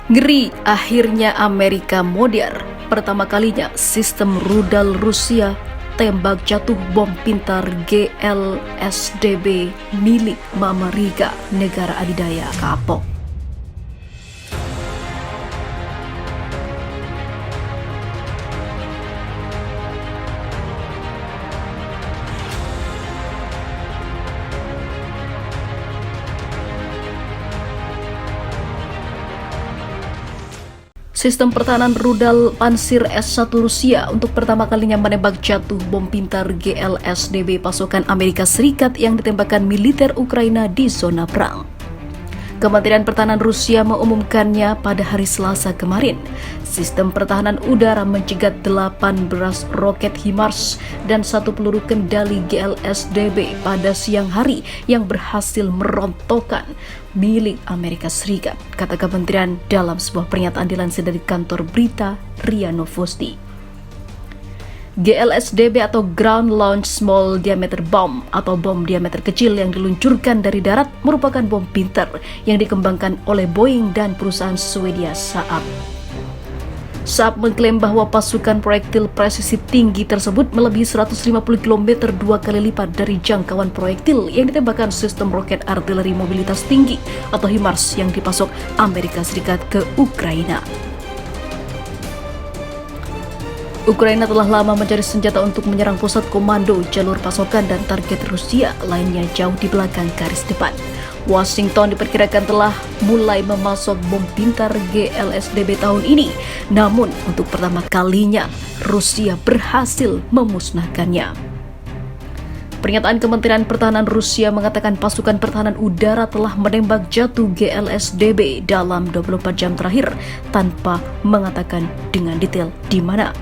Ngeri, akhirnya Amerika modern. Pertama kalinya sistem rudal Rusia tembak jatuh bom pintar GLSDB milik Amerika, negara adidaya kapok. Sistem pertahanan rudal Pansir S-1 Rusia untuk pertama kalinya menembak jatuh bom pintar GLSDB pasukan Amerika Serikat yang ditembakkan militer Ukraina di zona perang. Kementerian Pertahanan Rusia mengumumkannya pada hari Selasa kemarin. Sistem pertahanan udara mencegat 18 roket HIMARS dan 1 peluru kendali GLSDB pada siang hari yang berhasil merontokkan milik Amerika Serikat, kata kementerian dalam sebuah pernyataan dilansir dari kantor berita RIA Novosti. GLSDB atau Ground Launch Small Diameter Bomb atau bom diameter kecil yang diluncurkan dari darat merupakan bom pintar yang dikembangkan oleh Boeing dan perusahaan Swedia Saab. Saab mengklaim bahwa pasukan proyektil presisi tinggi tersebut melebihi 150 km 2 kali lipat dari jangkauan proyektil yang ditembakkan sistem roket artileri mobilitas tinggi atau HIMARS yang dipasok Amerika Serikat ke Ukraina. Ukraina telah lama mencari senjata untuk menyerang pusat komando, jalur pasokan, dan target Rusia lainnya jauh di belakang garis depan. Washington diperkirakan telah mulai memasok bom pintar GLSDB tahun ini, namun untuk pertama kalinya Rusia berhasil memusnahkannya. Pernyataan Kementerian Pertahanan Rusia mengatakan pasukan pertahanan udara telah menembak jatuh GLSDB dalam 24 jam terakhir tanpa mengatakan dengan detail di mana.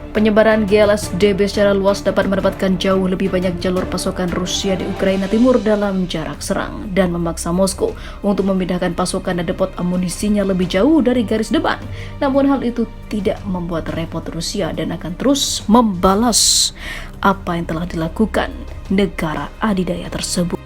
Penyebaran GLSDB secara luas dapat mendapatkan jauh lebih banyak jalur pasokan Rusia di Ukraina Timur dalam jarak serang dan memaksa Moskow untuk memindahkan pasokan dan depot amunisinya lebih jauh dari garis depan. Namun hal itu tidak membuat repot Rusia dan akan terus membalas apa yang telah dilakukan negara adidaya tersebut.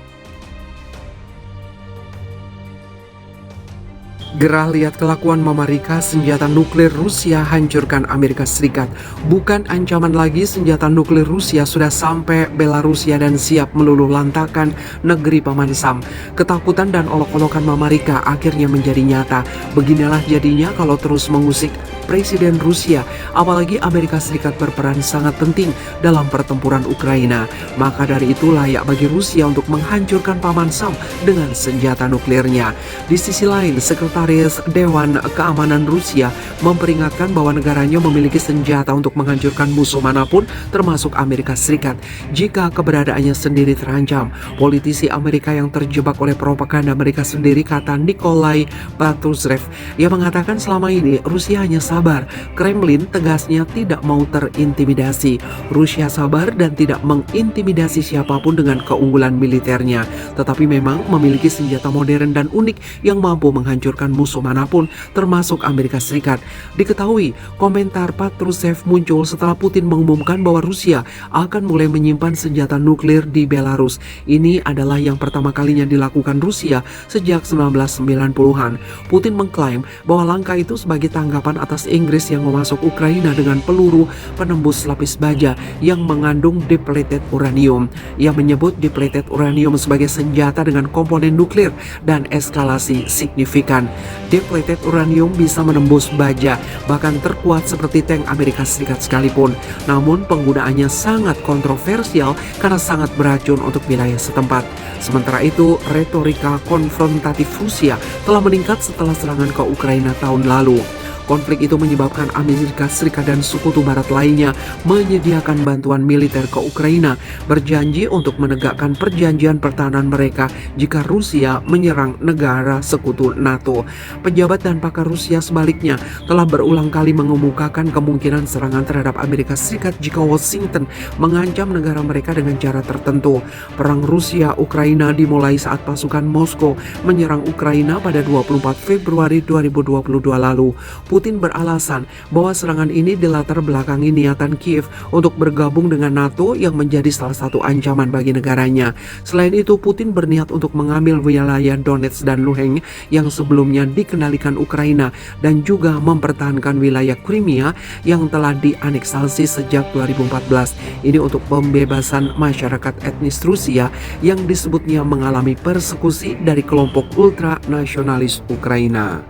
Gerah lihat kelakuan Amerika, senjata nuklir Rusia hancurkan Amerika Serikat. Bukan ancaman lagi, senjata nuklir Rusia sudah sampai Belarusia dan siap meluluh lantakan negeri Paman Sam. Ketakutan dan olok-olokan Amerika akhirnya menjadi nyata. Beginilah jadinya kalau terus mengusik Presiden Rusia, apalagi Amerika Serikat berperan sangat penting dalam pertempuran Ukraina. Maka dari itu layak bagi Rusia untuk menghancurkan Paman Sam dengan senjata nuklirnya. Di sisi lain, Sekretaris Dewan Keamanan Rusia memperingatkan bahwa negaranya memiliki senjata untuk menghancurkan musuh manapun, termasuk Amerika Serikat, jika keberadaannya sendiri terancam. Politisi Amerika yang terjebak oleh propaganda Amerika sendiri, kata Nikolai Patrushev, yang mengatakan selama ini Rusia hanya sabar. Kremlin tegasnya tidak mau terintimidasi. Rusia sabar dan tidak mengintimidasi siapapun dengan keunggulan militernya, tetapi memang memiliki senjata modern dan unik yang mampu menghancurkan musuh manapun, termasuk Amerika Serikat. Diketahui, komentar Patrushev muncul setelah Putin mengumumkan bahwa Rusia akan mulai menyimpan senjata nuklir di Belarus. Ini adalah yang pertama kalinya dilakukan Rusia sejak 1990-an. Putin mengklaim bahwa langkah itu sebagai tanggapan atas Inggris yang memasuk Ukraina dengan peluru penembus lapis baja yang mengandung depleted uranium. Ia menyebut depleted uranium sebagai senjata dengan komponen nuklir dan eskalasi signifikan. Depleted uranium bisa menembus baja, bahkan terkuat seperti tank Amerika Serikat sekalipun. Namun penggunaannya sangat kontroversial karena sangat beracun untuk wilayah setempat. Sementara itu, retorika konfrontatif Rusia telah meningkat setelah serangan ke Ukraina tahun lalu. Konflik itu menyebabkan Amerika Serikat dan sekutu barat lainnya menyediakan bantuan militer ke Ukraina, berjanji untuk menegakkan perjanjian pertahanan mereka jika Rusia menyerang negara sekutu NATO. Pejabat dan pakar Rusia sebaliknya telah berulang kali mengemukakan kemungkinan serangan terhadap Amerika Serikat jika Washington mengancam negara mereka dengan cara tertentu. Perang Rusia-Ukraina dimulai saat pasukan Moskow menyerang Ukraina pada 24 Februari 2022 lalu. Putin beralasan bahwa serangan ini dilatar belakangi niatan Kiev untuk bergabung dengan NATO yang menjadi salah satu ancaman bagi negaranya. Selain itu, Putin berniat untuk mengambil wilayah Donetsk dan Luhansk yang sebelumnya dikendalikan Ukraina dan juga mempertahankan wilayah Crimea yang telah dianeksasi sejak 2014. Ini untuk pembebasan masyarakat etnis Rusia yang disebutnya mengalami persekusi dari kelompok ultranasionalis Ukraina.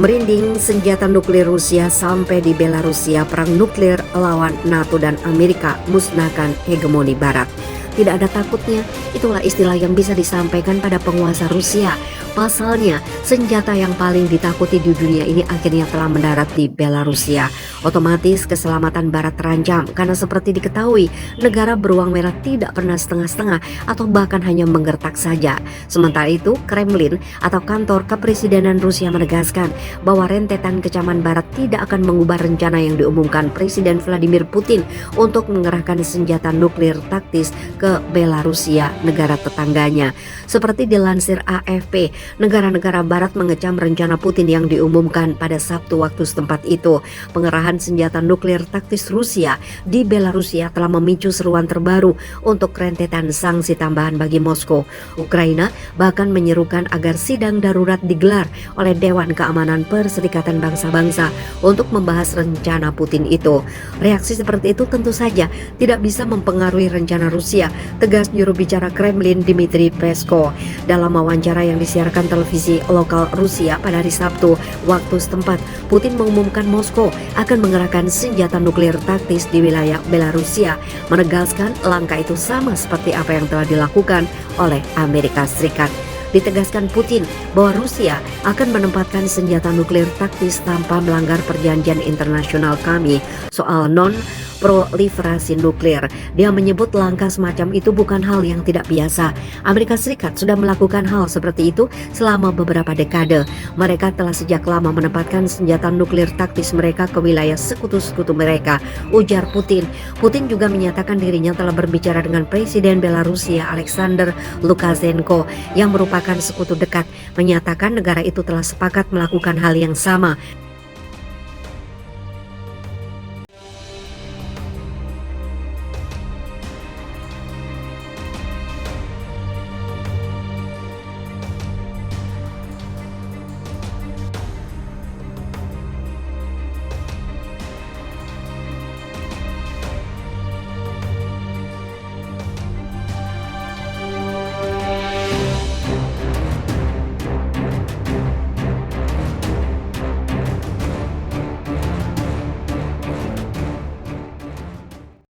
Merinding senjata nuklir Rusia sampai di Belarusia, perang nuklir lawan NATO dan Amerika musnahkan hegemoni Barat. Tidak ada takutnya, itulah istilah yang bisa disampaikan pada penguasa Rusia. Pasalnya, senjata yang paling ditakuti di dunia ini akhirnya telah mendarat di Belarusia. Otomatis keselamatan Barat terancam karena seperti diketahui, negara beruang merah tidak pernah setengah-setengah atau bahkan hanya menggertak saja. Sementara itu, Kremlin atau kantor kepresidenan Rusia menegaskan bahwa rentetan kecaman Barat tidak akan mengubah rencana yang diumumkan Presiden Vladimir Putin untuk mengerahkan senjata nuklir taktis ke Belarusia, negara tetangganya. Seperti dilansir AFP, negara-negara Barat mengecam rencana Putin yang diumumkan pada Sabtu waktu setempat itu. Pengerahan senjata nuklir taktis Rusia di Belarusia telah memicu seruan terbaru untuk rentetan sanksi tambahan bagi Moskow. Ukraina bahkan menyerukan agar sidang darurat digelar oleh Dewan Keamanan Perserikatan Bangsa-Bangsa untuk membahas rencana Putin itu. Reaksi seperti itu tentu saja tidak bisa mempengaruhi rencana Rusia, tegas juru bicara Kremlin Dmitry Peskov. Dalam wawancara yang disiarkan televisi lokal Rusia pada hari Sabtu waktu setempat, Putin mengumumkan Moskow akan mengerahkan senjata nuklir taktis di wilayah Belarusia, menegaskan langkah itu sama seperti apa yang telah dilakukan oleh Amerika Serikat. Ditegaskan Putin bahwa Rusia akan menempatkan senjata nuklir taktis tanpa melanggar perjanjian internasional kami soal non-proliferasi nuklir. Dia menyebut langkah semacam itu bukan hal yang tidak biasa. Amerika Serikat sudah melakukan hal seperti itu selama beberapa dekade. Mereka telah sejak lama menempatkan senjata nuklir taktis mereka ke wilayah sekutu-sekutu mereka, ujar Putin. Putin juga menyatakan dirinya telah berbicara dengan Presiden Belarusia Alexander Lukashenko yang merupakan sekutu dekat, menyatakan negara itu telah sepakat melakukan hal yang sama